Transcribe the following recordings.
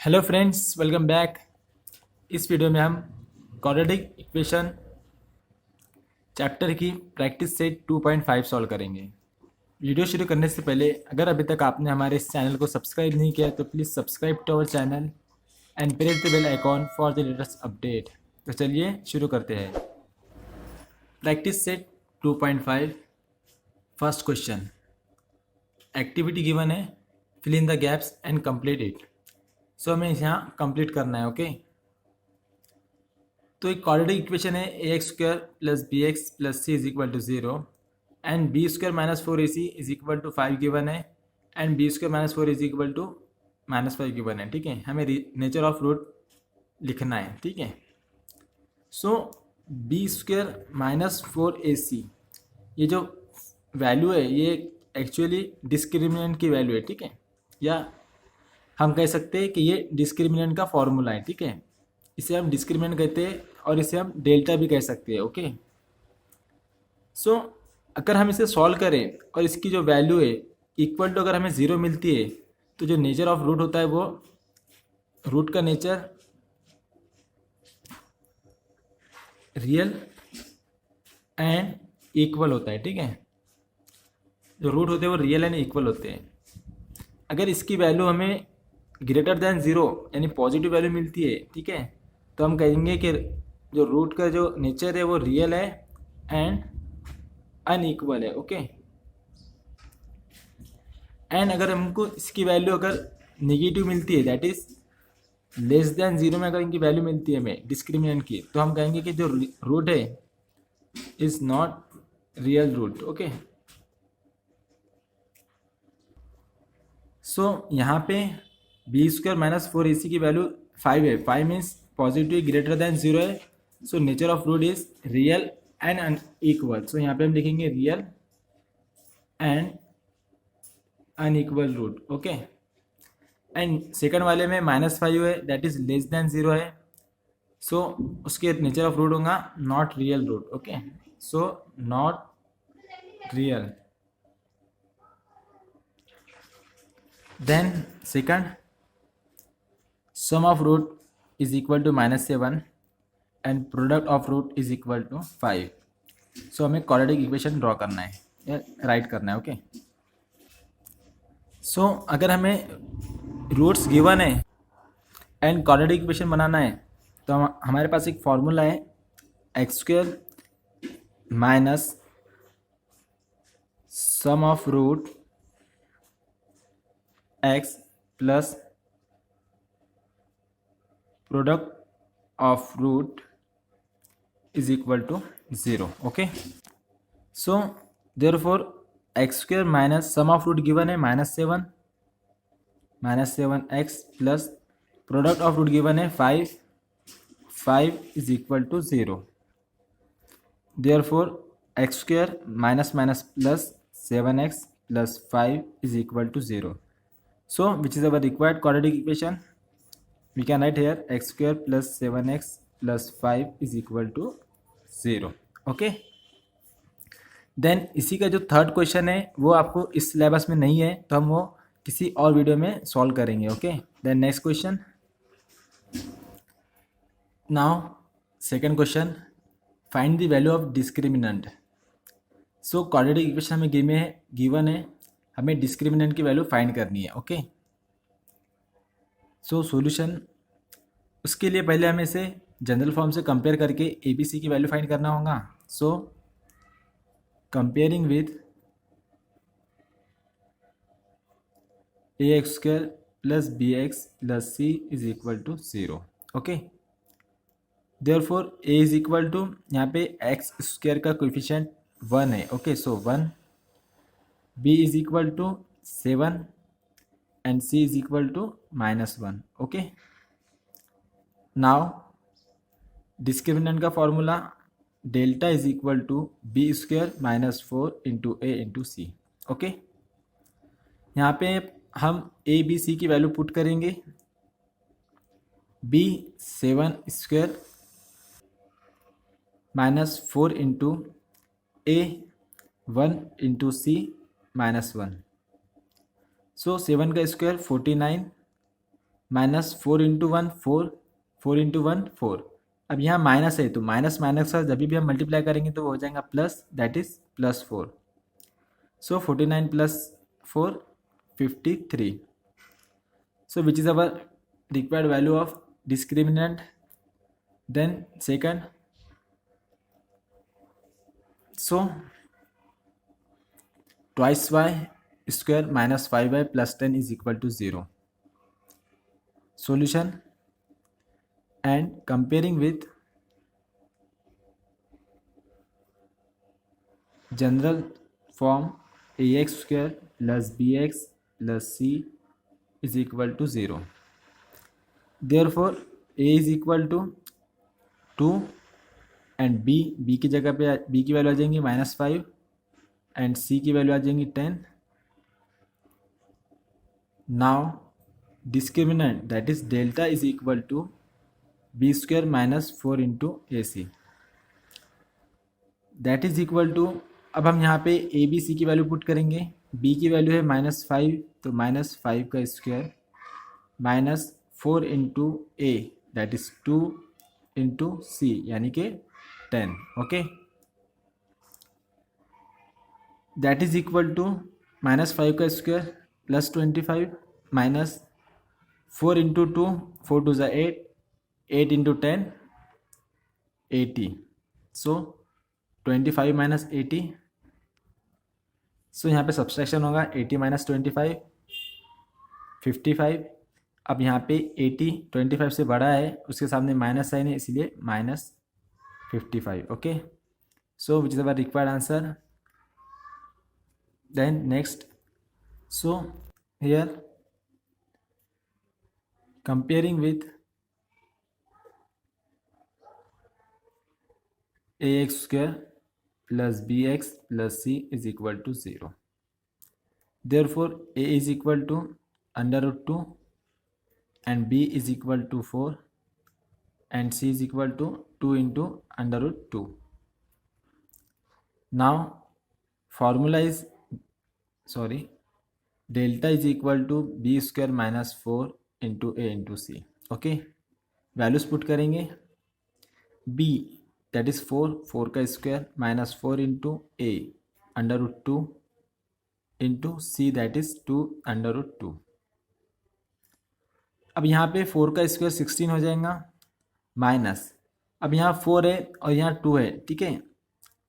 Hello friends, welcome back. इस video में हम क्वाड्रेटिक इक्वेशन चैप्टर की प्रैक्टिस सेट 2.5 सॉल्व करेंगे। वीडियो शुरू करने से पहले अगर अभी तक आपने हमारे इस चैनल को सब्सक्राइब नहीं किया तो please subscribe to our channel and press the bell icon for the latest update. तो चलिए शुरू करते हैं। Practice set 2.5 first question. Activity given है, fill in the gaps and complete it. So हमें यहाँ कंप्लीट करना है। ओके, तो एक क्वाड्रेटिक इक्वेशन है a x square plus b x plus c is equal to 0 and b square minus 4ac is equal to 5 given है and b square minus 4 is equal to -5 given है। ठीक है, हमें nature of root लिखना है। ठीक है, सो B square minus 4ac ये जो वैल्यू है ये एक्चुअली डिस्क्रिमिनेंट की वैल्यू है। ठीक है, या हम कह सकते हैं कि ये डिस्क्रिमिनेंट का फॉर्मूला है। ठीक है, इसे हम डिस्क्रिमिनेंट कहते हैं और इसे हम डेल्टा भी कह सकते हैं। ओके, सो अगर हम इसे सॉल्व करें और इसकी जो वैल्यू है इक्वल टू अगर हमें 0 मिलती है तो जो नेचर ऑफ रूट होता है वो रूट का नेचर रियल एंड इक्वल होता है। ठीक है, जो रूट होते हैं वो रियल एंड इक्वल होते हैं। अगर इसकी वैल्यू हमें ग्रेटर देन 0 यानी पॉजिटिव वैल्यू मिलती है, ठीक है, तो हम कहेंगे कि जो रूट का जो नेचर है वो रियल है एंड अनइक्वल है। ओके, एंड अगर हमको इसकी वैल्यू अगर नेगेटिव मिलती है दैट इज लेस देन 0 में अगर इनकी वैल्यू मिलती है हमें डिस्क्रिमिनेंट की, तो हम कहेंगे कि जो रूट है is not real root. Okay, so यहाँ पे बी स्क्वायर माइनस 4ac की वैल्यू 5 है। 5 मीन्स पॉजिटिव ग्रेटर देन 0 है। So nature of root is real and unequal. So यहाँ पे हम लिखेंगे real and unequal root. Okay, and second वाले में -5 है दैट इज लेस देन 0 है। सो उसके नेचर ऑफ रूट होगा not real root. Okay, so not real. Then second sum of root is equal to -7 and product of root is equal to 5। So हमें quadratic equation draw करना है या right करना है। Okay, so अगर हमें roots given है and quadratic equation बनाना है तो हमारे पास एक फॉर्मूला है x square minus sum of root x plus product of root is equal to 0। Okay, so therefore x square minus sum of root given है -7 x plus product of root given है 5 is equal to 0। Therefore x square minus minus plus 7x plus 5 is equal to 0। So which is our required quadratic equation? We can write here x square plus 7x plus 5 is equal to 0. Okay, then इसी का जो third question है वो आपको इस syllabus में नहीं है तो हम वो किसी और वीडियो में सॉल्व करेंगे। Okay, then next question. Now second question, find the value of discriminant. So quadratic equation हमें गिवन है, हमें डिस्क्रिमिनेंट की वैल्यू फाइंड करनी है। ओके, सो सॉल्यूशन उसके लिए पहले हमें इसे जनरल फॉर्म से कंपेयर करके ए बी सी की वैल्यू फाइंड करना होगा। So comparing with a x square plus b x plus c is equal to 0। Okay, therefore a is equal to यहाँ पे एक्स स्क्वायर का कोएफिशिएंट 1 है। Okay, so 1, b is equal to 7 and c is equal to -1। Okay, now discriminant का formula delta is equal to b square minus 4 into a into c. Okay, यहाँ पे हम a b c की value put करेंगे। B 7 square -4 into ए 1 into सी -1। सो 7 का square 49 minus 4 × 1 4, 4 × 1 4। अब यहाँ minus है तो माइनस माइनस का जब भी हम मल्टीप्लाई करेंगे तो वो हो जाएगा plus, that is +4। So 49 + 4 53। So which is our required value of discriminant? Then second, so twice y square minus 5y plus 10 is equal to 0. Solution, and comparing with general form ax square plus bx plus c is equal to 0. Therefore a is equal to 2 and b की जगह पे B की value आ जाएंगी -5 and सी की value आ जाएंगी 10. Now discriminant that is delta is equal to b square -4 × AC, that is equal to, अब हम यहाँ पे ए बी सी की वैल्यू पुट करेंगे. बी की वैल्यू है -5 तो -5 का square -4 × A that is 2 × C यानी कि 10. Okay, that is equal to -5 का स्क्वायर +25 -4 × 2 4 2 ज़ा 8 8 × 10 80. सो 25 - 80. सो यहाँ पे सब्सट्रैक्शन होगा 80 - 25 55. अब यहाँ पे 80 25 से बड़ा है, उसके सामने माइनस साइन है इसलिए -55. Okay, so which is our required answer. Then next, so here comparing with ax square plus bx plus c is equal to 0. Therefore a is equal to √2 and b is equal to 4 and c is equal to 2 × √2. Now formula is, sorry, delta is equal to b square -4 × a × c. Okay, values put करेंगे. b that is 4 का square -4 × a √2 × c that is 2 √2. अब यहाँ पे 4 का square 16 हो जाएगा minus, अब यहाँ 4 है और यहाँ 2 है, ठीक है,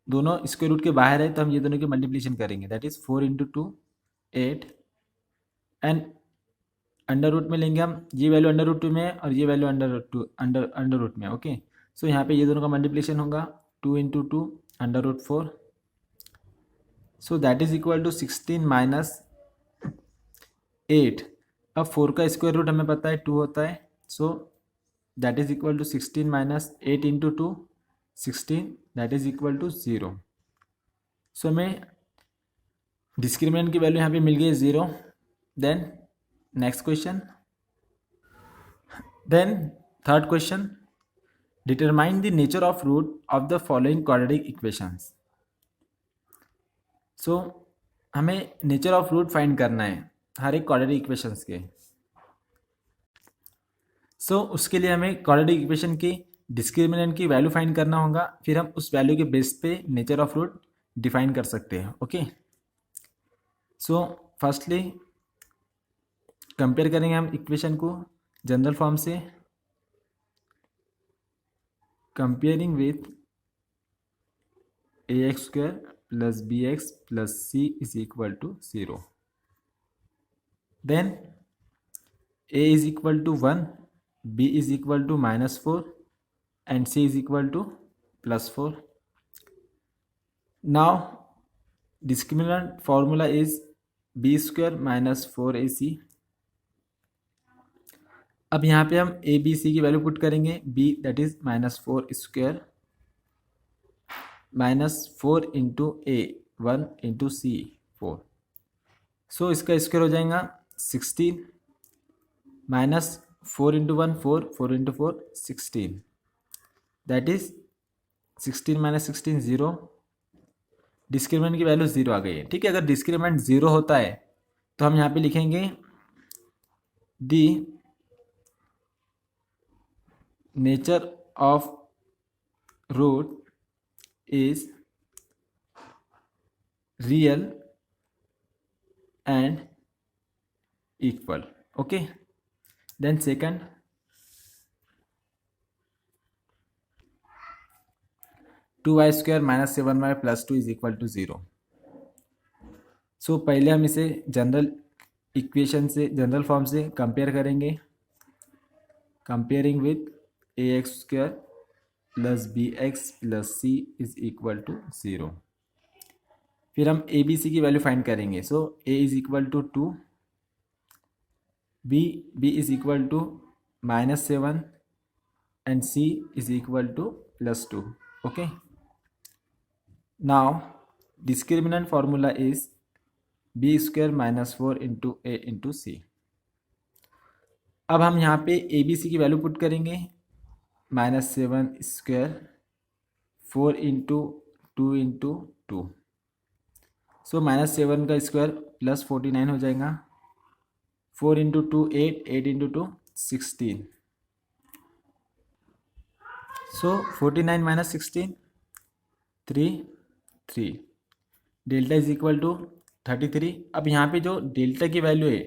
दोनों स्क्वायर रूट के बाहर है तो हम ये दोनों की मल्टीप्लिकेशन करेंगे. That is 4 × 2 8 and under root में लेंगे हम, ये वैल्यू √2 में है और ये वैल्यू अंडर रूट में. ओके, सो यहाँ पे ये दोनों का मल्टीप्लिकेशन होगा 2 × 2 √4. So that is equal to 16 - 8. अब 4 का स्क्वायर रूट हमें पता है 2 होता है, so that is equal to 16 - 8 × 2 16 that is equal to 0. So हमें डिस्क्रिमिनेंट की वैल्यू यहाँ पे मिल गई 0. Then next question. Then third question, determine the nature of root of the following quadratic equations. So हमें नेचर ऑफ रूट फाइंड करना है हर एक क्वाड्रेटिक इक्वेशंस के. सो उसके लिए हमें क्वाड्रेटिक इक्वेशन की डिस्क्रिमिनेंट की वैल्यू फाइंड करना होगा, फिर हम उस वैल्यू के बेस पे नेचर ऑफ रूट डिफाइन कर सकते हैं. ओके, सो फर्स्टली कंपेयर करेंगे हम इक्वेशन को जनरल फॉर्म से. Comparing with ax square plus bx plus c is equal to 0. Then a is equal to 1, b is equal to -4 and c is equal to +4. Now discriminant formula is b square -4ac. अब यहाँ पे हम a b c की value put करेंगे. b that is -4 square -4 × a 1 × c 4. सो इसका square हो जाएगा 16 -4 × 1 4 4 × 4 16 that is 16 - 16 0. Discriminant की वैल्यू 0 आ गई है, ठीक है. अगर डिस्क्रिमिनेंट 0 होता है तो हम यहाँ पे लिखेंगे the nature of root is real and equal. Okay, then second, 2y square minus 7y plus 2 is equal to 0. So पहले हम इसे जनरल इक्वेशन से, जनरल फॉर्म से कंपेयर करेंगे, comparing with a x square plus b x plus c is equal to 0. फिर हम a b c की value find करेंगे. So a is equal to 2, b is equal to -7 and c is equal to +2. Okay, now discriminant formula is b square minus 4 into a into c. अब हम यहाँ पे a b c की value put करेंगे. -7 square 4 into 2 into 2. सो -7 का square +49 हो जाएगा. 4 into 2 8, 8 into 2 16. So 49 minus 16 3. Delta is equal to 33. अब यहाँ पे जो डेल्टा की वैल्यू है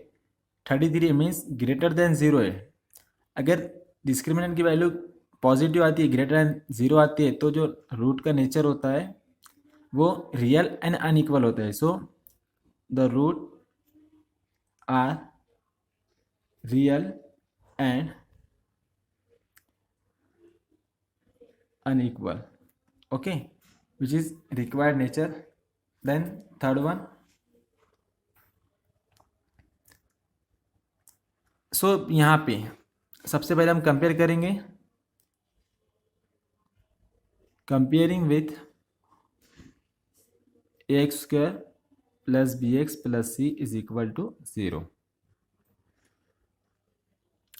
33 मीन्स ग्रेटर देन 0 है. अगर डिस्क्रिमिनेंट की वैल्यू पॉजिटिव आती है, ग्रेटर देन 0 आती है, तो जो रूट का नेचर होता है वो रियल एंड अनइक्वल होता है. So the root are real and unequal. Okay, which is required nature. Then third one, so यहाँ पे सबसे पहले हम कंपेयर करेंगे, comparing with a x square plus b x plus c is equal to 0.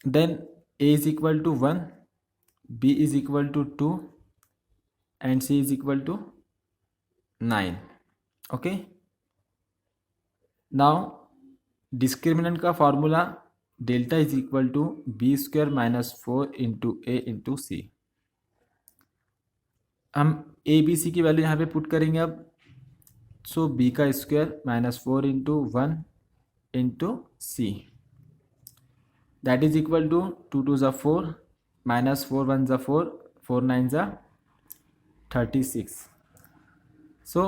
Then a is equal to 1, b is equal to 2 and c is equal to 9. Okay, now discriminant का formula delta is equal to b square minus 4 into a into c. हम a b c की value यहाँ पे put करेंगे अब. So b का square minus 4 into 1 into c, that is equal to 2 2 ज़ा 4 minus 4 1 ज़ा 4, 4 9 ज़ा 36. सो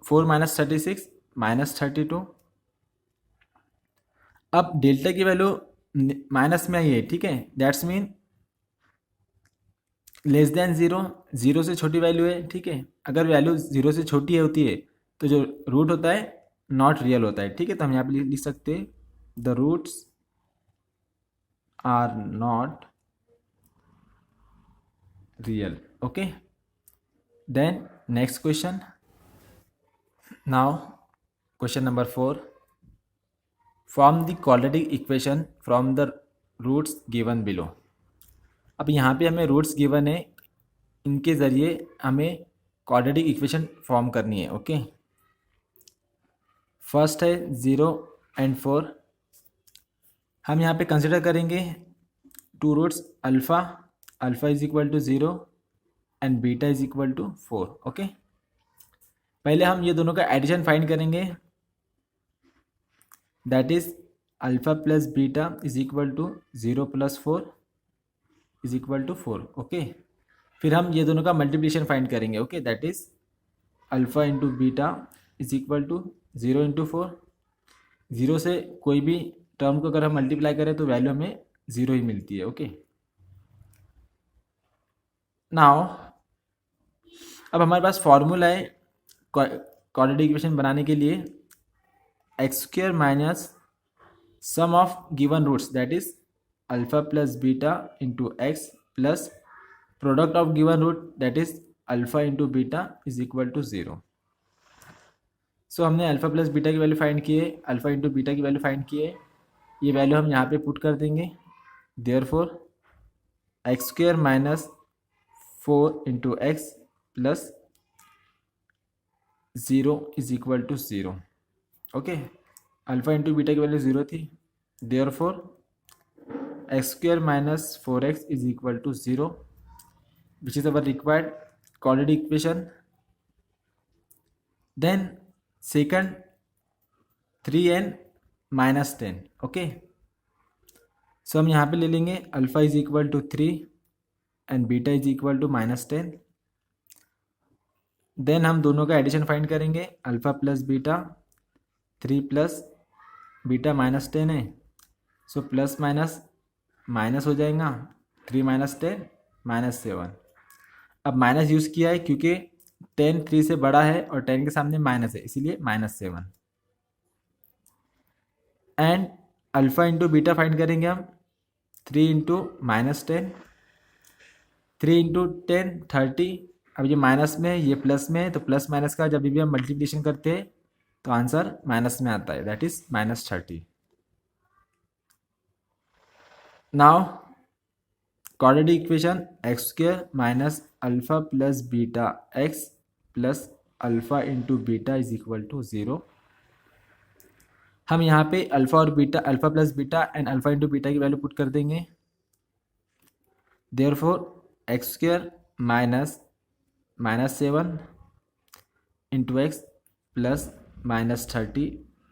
4 माइनस 36 माइनस 32. अब डेल्टा की वैल्यू माइनस में आई है, ठीक है, दैट्स मीन लेस देन 0, 0 से छोटी वैल्यू है, ठीक है. अगर वैल्यू 0 से छोटी होती है तो जो रूट होता है नॉट रियल होता है, ठीक है. तो हम यहाँ पे लिख सकते हैं the roots are not real. Okay, then next question. Now question number 4, form the quadratic equation from the roots given below. अब यहाँ पे हमें रूट्स गिवन है, इनके ज़रिए हमें क्वाड्रेटिक इक्वेशन फॉर्म करनी है. ओके, फर्स्ट है 0 and 4. हम यहाँ पे कंसिडर करेंगे two roots alpha is equal to 0 and beta is equal to 4. Okay, पहले हम ये दोनों का एडिशन फाइंड करेंगे, that is alpha plus beta is equal to 0 plus 4 is equal to 4. Okay, फिर हम ये दोनों का मल्टीप्लिकेशन फाइंड करेंगे. Okay, that is alpha into beta is equal to 0 into 4. 0 से कोई भी टर्म को अगर हम मल्टीप्लाई करें तो वैल्यू हमें 0 ही मिलती है. ओके, नाउ अब हमारे पास फॉर्मूला है क्वाड्रेटिक इक्वेशन बनाने के लिए, x square minus sum of given roots that is alpha plus beta into x plus product of given root that is alpha into beta is equal to 0. So हमने alpha plus beta की value find की है, alpha into beta की value find की है. ये value हम यहाँ पे पुट कर देंगे. Therefore x square minus 4 into x plus 0 is equal to 0. Okay, alpha into beta की वैल्यू 0 थी, therefore x square minus 4x is equal to 0 which is our required quadratic equation. Then second 3n minus 10. Okay, so हम यहाँ पे ले लेंगे alpha is equal to 3 and beta is equal to minus 10. Then हम दोनों का addition find करेंगे. Alpha plus beta 3 plus beta minus 10 है, सो प्लस माइनस माइनस हो जाएगा. 3 माइनस 10 माइनस 7. अब माइनस यूज़ किया है क्योंकि 10 3 से बड़ा है और 10 के सामने माइनस है, इसीलिए minus 7. And alpha into beta find करेंगे हम. 3 इंटू माइनस 10, 3 इंटू 10 30. अब ये माइनस में है, ये प्लस में है, तो प्लस माइनस का जब भी हम मल्टीप्लिकेशन करते हैं तो आंसर माइनस में आता है, that is minus 30. Now quadratic equation x square minus alpha plus beta x plus alpha into beta is equal to 0. हम यहाँ पे अल्फा और beta, alpha plus beta and alpha into beta की value put कर देंगे. Therefore x square minus minus 7 into x plus minus 30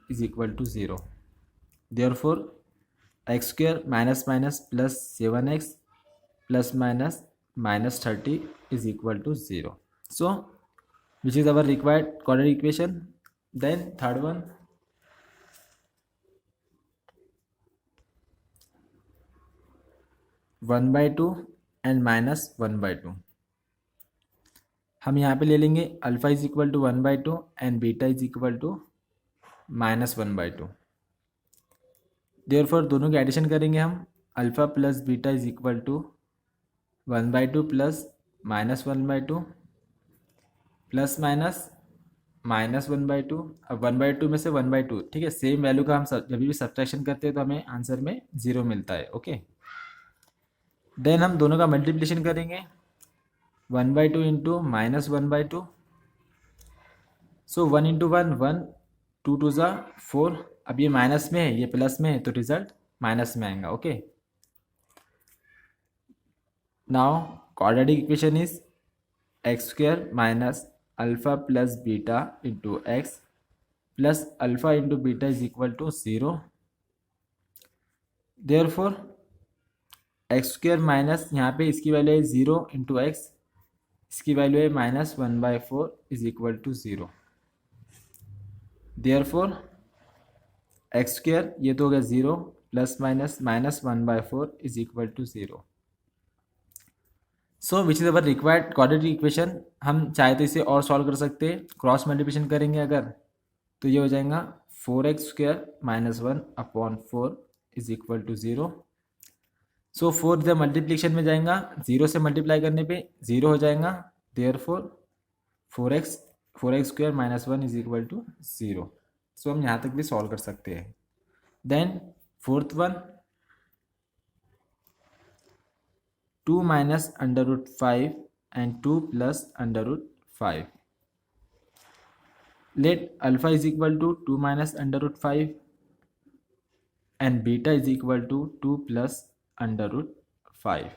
is equal to 0. Therefore x square minus minus plus 7x plus minus minus 30 is equal to 0. So which is our required quadratic equation. Then third one, one by two and minus 1/2. हम यहाँ पे ले लेंगे alpha is equal to 1/2 and beta is equal to minus 1/2. Therefore दोनों की addition करेंगे हम. Alpha plus beta is equal to 1/2 plus minus 1/2 plus minus minus 1/2. अब 1/2 में से 1/2, ठीक है, सेम वैल्यू का हम जब भी सब्ट्रैक्शन करते हैं तो हमें आंसर में 0 मिलता है. ओके, देन हम दोनों का मल्टीप्लिकेशन करेंगे. 1/2 इंटू माइनस 1/2. सो 1 इंटू 1 1, 2 2 ज़ा 4. अब ये माइनस में है, ये प्लस में है, तो रिजल्ट माइनस में आएगा. Okay, now quadratic equation is x square minus alpha plus beta into x plus alpha into beta is equal to 0. Therefore x square minus, यहाँ पे इसकी वैल्यू है 0 इंटू एक्स, इसकी वैल्यू है minus 1/4 is equal to 0. Therefore x square ये तो हो गया 0 plus minus minus 1/4 is equal to 0. So which is our required quadratic equation. हम चाहे तो इसे और सॉल्व कर सकते हैं. क्रॉस मल्टीप्लिकेशन करेंगे अगर तो ये हो जाएगा 4x square minus 1/4 is equal to 0. So 4 जब मल्टीप्लिकेशन में जाएगा, 0 से मल्टीप्लाई करने पे 0 हो जाएगा. Therefore 4x square minus 1 is equal to 0. So हम यहाँ तक भी सॉल्व कर सकते हैं. Then fourth one, 2 minus under root 5 and 2 plus under root 5. Let alpha is equal to 2 minus under root 5 and beta is equal to 2 plus under root 5.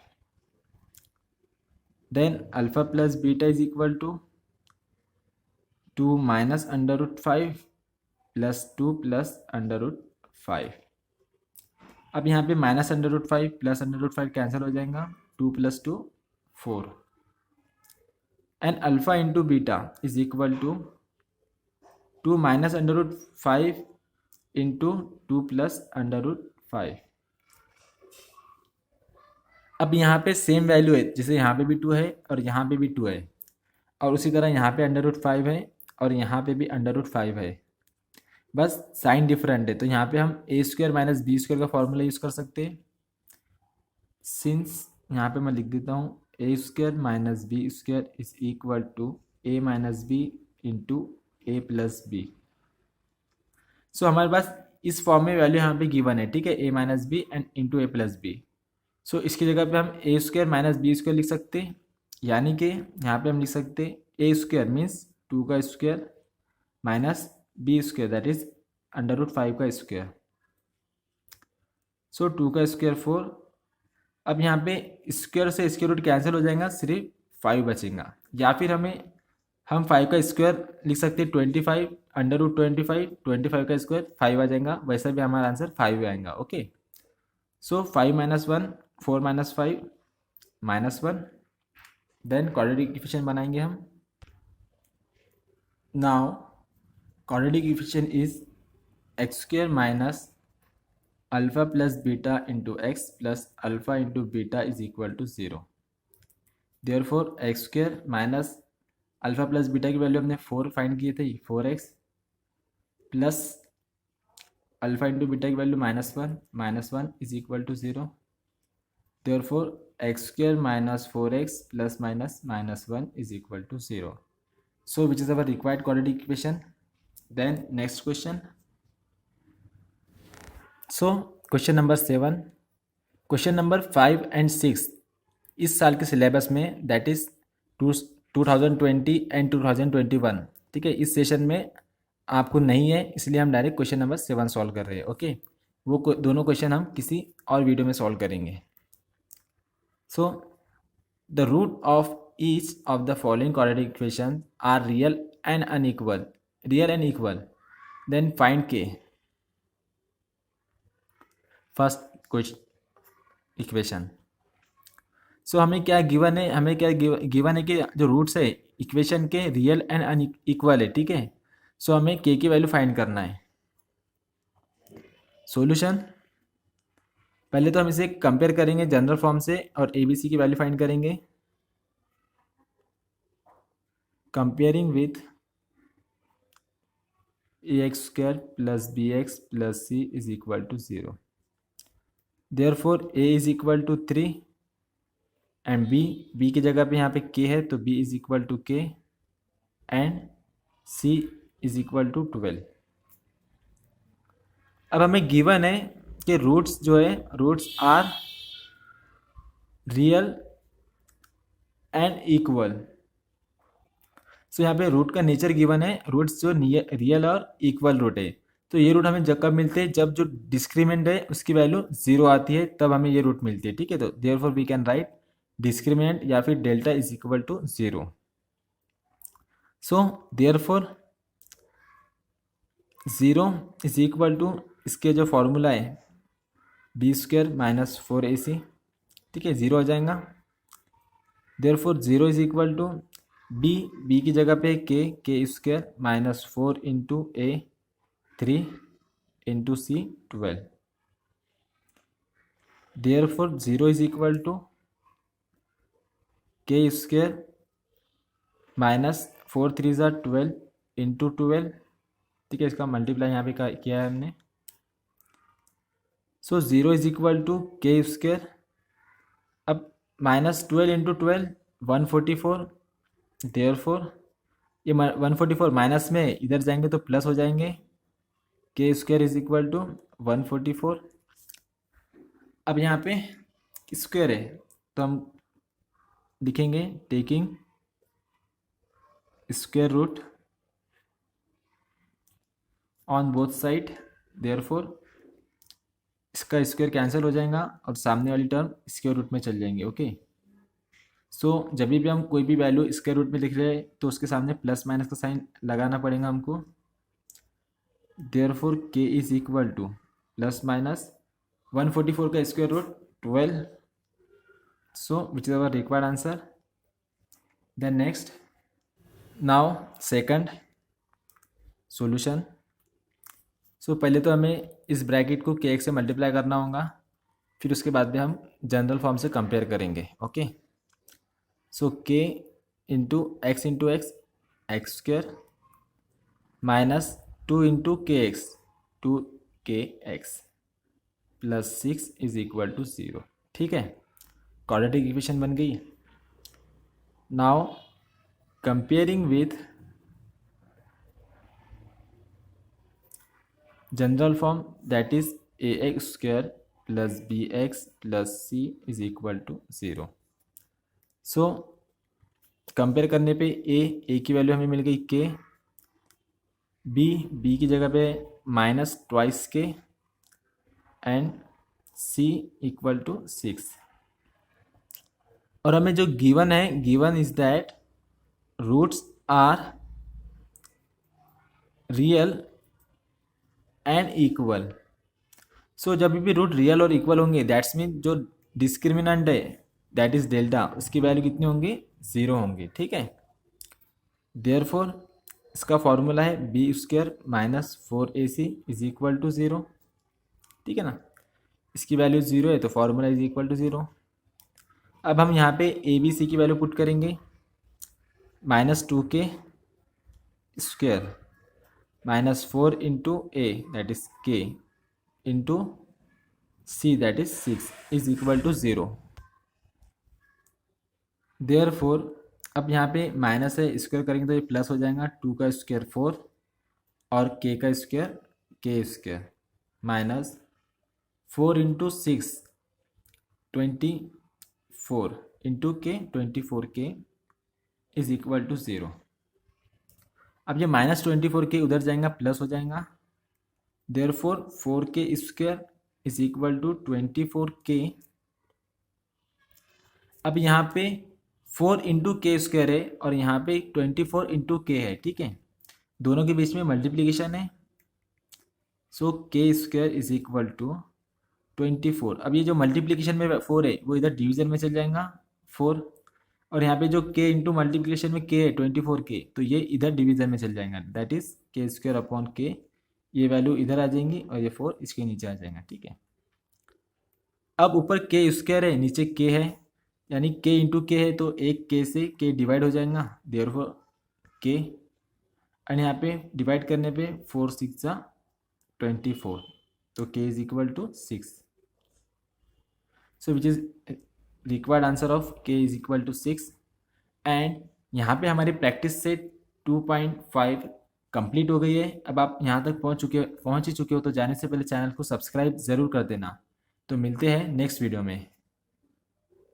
Then alpha plus beta is equal to 2 minus under root 5 plus 2 plus under root 5. अब यहाँ पे minus under root 5 plus under root 5 cancel हो जाएगा. 2 plus 2 4 and alpha into beta is equal to 2 minus under root 5 into 2 plus under root 5. अब यहाँ पे same value है, जैसे यहाँ पे भी 2 है और यहाँ पे भी 2 है, और उसी तरह यहाँ पे अंडर रूट 5 है और यहाँ पे भी अंडर रूट 5 है, बस साइन डिफरेंट है. तो यहाँ पे हम a square minus b square का फॉर्मूला यूज़ कर सकते हैं. सिंस यहाँ पे मैं लिख देता हूँ a square minus b square is equal to a minus b into a plus b. So हमारे पास इस फॉर्म में वैल्यू यहाँ पे गिवन है, ठीक है, a minus b and into a plus b. So इसकी जगह पे हम a square minus b square लिख सकते हैं, यानी कि यहाँ पे हम लिख सकते हैं ए स्क्वायर मीन्स 2 का square minus b square that is under root 5 का स्क्वायर. सो 2 का स्क्वायर 4 अब यहाँ पे स्क्वायर से स्क्वायर रूट कैंसिल हो जाएगा, सिर्फ 5 बचेगा। या फिर हम 5 का स्क्वायर लिख सकते हैं 25 अंडर रूट 25, 25 का स्क्वायर 5 आ जाएगा, वैसा भी हमारा आंसर 5 आएगा। Okay, so 5 minus 1 4 minus 5 -1, then quadratic equation बनाएंगे हम। Now quadratic equation is x square minus alpha plus beta into x plus alpha into beta is equal to 0। Therefore x square minus alpha plus beta की value हमने 4 find किए थे, 4x plus alpha into beta की value -1 is equal to 0। Therefore x square minus 4x plus minus -1 is equal to 0। So which is our required quadratic equation. Then next question. So question number 7, question number 5 and 6 इस साल के syllabus में, that is 2020 and 2021, ठीक है, इस session में आपको नहीं है, इसलिए हम डायरेक्ट क्वेश्चन नंबर 7 सॉल्व कर रहे हैं। ओके, वो दोनों क्वेश्चन हम किसी और वीडियो में सॉल्व करेंगे। So the root of each of the following quadratic equation are real and unequal, then find k. First question equation. So हमें क्या गिवन है, गिवन है कि जो रूट्स है इक्वेशन के रियल एंड अनइक्वल है, ठीक है। सो हमें के की वैल्यू फाइंड करना है। सॉल्यूशन, पहले तो हम इसे कंपेयर करेंगे जनरल फॉर्म से और एबीसी की वैल्यू फाइंड करेंगे। Comparing with ax square plus bx plus c is equal to 0। Therefore a is equal to 3 and b की जगह पे यहाँ पे k है, तो b is equal to k and c is equal to 12। अब हमें गिवन है कि रूट्स जो है, roots are real and equal. So यहाँ पे रूट का नेचर गिवन है, रूट्स जो रियल और इक्वल रूट है। तो ये रूट हमें जब कब मिलते हैं, जब जो डिस्क्रिमिनेंट है उसकी वैल्यू 0 आती है, तब हमें ये रूट मिलती है, ठीक है। तो therefore we can write discriminant या फिर delta is equal to 0। So therefore 0 is equal to, इसके जो फॉर्मूला है बी स्क्वायर माइनस 4ac, ठीक है, 0 आ जाएगा। Therefore 0 is equal to b की जगह पे k square minus 4 into a 3 into c 12। Therefore 0 is equal to k square minus 4 3 ज़ा 12 इंटू 12, ठीक है, इसका मल्टीप्लाई यहाँ पे किया है हमने। सो 0 is equal to k square, अब माइनस 12 इंटू 12 144। देयरफॉर ये 144 माइनस में इधर जाएंगे तो प्लस हो जाएंगे, के स्क्वायर इज इक्वल टू 144। अब यहाँ पे स्क्वायर है तो हम लिखेंगे taking square root on both side. Therefore इसका स्क्वायर कैंसिल हो जाएगा और सामने वाली टर्म स्क्वायर रूट में चल जाएंगे। ओके, सो जब भी हम कोई भी वैल्यू स्क्वायर रूट में लिख रहे हैं तो उसके सामने प्लस माइनस का साइन लगाना पड़ेगा हमको। Therefore k is equal to plus minus 144 का square root 12। So which is our required answer. Then next, now second solution. So पहले तो हमें इस ब्रैकेट को के से मल्टीप्लाई करना होगा, फिर उसके बाद में हम जनरल फॉर्म से कंपेयर करेंगे। Okay, so k into x x square minus 2 into k x 2kx plus 6 is equal to 0, ठीक है। क्वाड्रेटिक इक्वेशन बन गई। Now comparing with general form, that is ax square plus bx plus c is equal to 0। So compare करने पे a की value हमें मिल गई k, b की जगह पे minus twice k and c equal to 6। और हमें जो गिवन है, given is that roots are real and equal. So जब भी रूट रियल और इक्वल होंगे दैट्स मीन जो डिस्क्रिमिनेंट है दैट इज डेल्टा, उसकी वैल्यू कितनी होंगी, 0 होंगी। ठीक है, देयरफॉर इसका फॉर्मूला है b square minus 4ac is equal to 0। ठीक है ना, इसकी वैल्यू 0 है तो फॉर्मूला इज इक्वल टू 0। अब हम यहाँ पे ए बी सी की वैल्यू पुट करेंगे, -2k square -4 into a that is k into c that is 6 is equal to 0। Therefore अब यहाँ पे माइनस है, स्क्वायर करेंगे तो ये प्लस हो जाएगा, 2 का स्क्वायर 4 और k का square k square minus 4 into 6 24 into के 24k इज इक्वल टू 0। अब ये -24k उधर जाएगा प्लस हो जाएगा, therefore 4k square is equal to 24k। अब यहाँ पे 4 इंटू के स्क्वायर है और यहाँ पे 24 इंटू के है। ठीक है, दोनों के बीच में मल्टीप्लीकेशन है, सो के स्क्वायर इज इक्वल टू 24। अब ये जो मल्टीप्लीकेशन में 4 है वो इधर डिवीजन में चल जाएगा 4, और यहाँ पे जो k इंटू मल्टीप्लीकेशन में k है 24k, तो ये इधर डिवीजन में चल जाएगा, दैट इज के स्क्वायर अपॉन k। ये वैल्यू इधर आ जाएंगी और ये 4 इसके नीचे आ जाएगा। ठीक है, अब ऊपर k स्क्वायर है नीचे k है, यानी k इंटू के है तो एक k से k डिवाइड हो जाएगा, देयरफॉर k, और यहाँ पे डिवाइड करने पे 4 6 24, तो k is equal to 6। So which is required answer of k is equal to 6। And यहाँ पे हमारी प्रैक्टिस से 2.5 कंप्लीट हो गई है। अब आप यहाँ तक पहुँच ही चुके हो तो जाने से पहले चैनल को सब्सक्राइब ज़रूर कर देना। तो मिलते हैं नेक्स्ट वीडियो में।